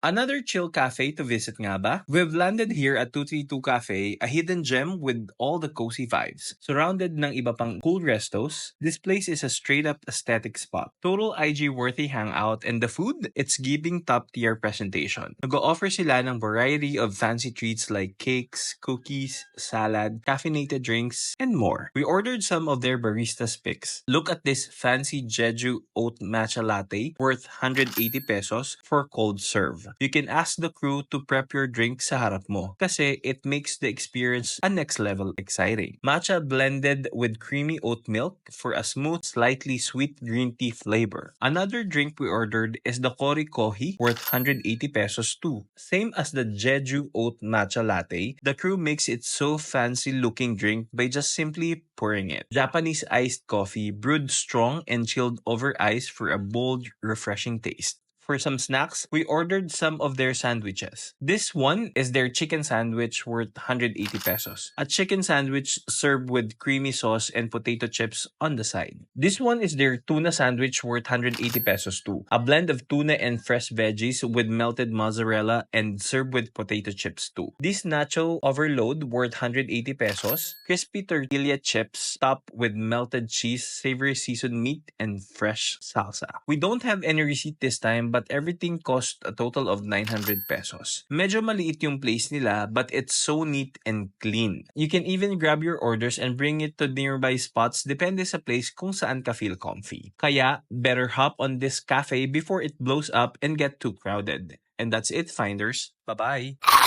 Another chill cafe to visit nga ba? We've landed here at 232 Cafe, a hidden gem with all the cozy vibes. Surrounded ng iba pang cool restos, this place is a straight-up aesthetic spot. Total IG-worthy hangout, and the food? It's giving top-tier presentation. Nag-offer sila ng variety of fancy treats like cakes, cookies, salad, caffeinated drinks, and more. We ordered some of their barista's picks. Look at this fancy Jeju oat matcha latte worth 180 pesos for cold serve. You can ask the crew to prep your drink sa harap mo kasi it makes the experience a next level exciting. Matcha blended with creamy oat milk for a smooth, slightly sweet green tea flavor. Another drink we ordered is the Kori Kohi worth 180 pesos too. Same as the Jeju oat matcha latte, the crew makes it so fancy looking drink by just simply pouring it. Japanese iced coffee brewed strong and chilled over ice for a bold, refreshing taste. For some snacks, we ordered some of their sandwiches. This one is their chicken sandwich worth 180 pesos. A chicken sandwich served with creamy sauce and potato chips on the side. This one is their tuna sandwich worth 180 pesos too. A blend of tuna and fresh veggies with melted mozzarella and served with potato chips too. This nacho overload worth 180 pesos. Crispy tortilla chips topped with melted cheese, savory seasoned meat, and fresh salsa. We don't have any receipt this time but everything cost a total of 900 pesos. Medyo maliit yung place nila but it's so neat and clean. You can even grab your orders and bring it to nearby spots depende sa place kung saan ka feel comfy. Kaya, better hop on this cafe before it blows up and get too crowded. And that's it, Finders. Bye-bye!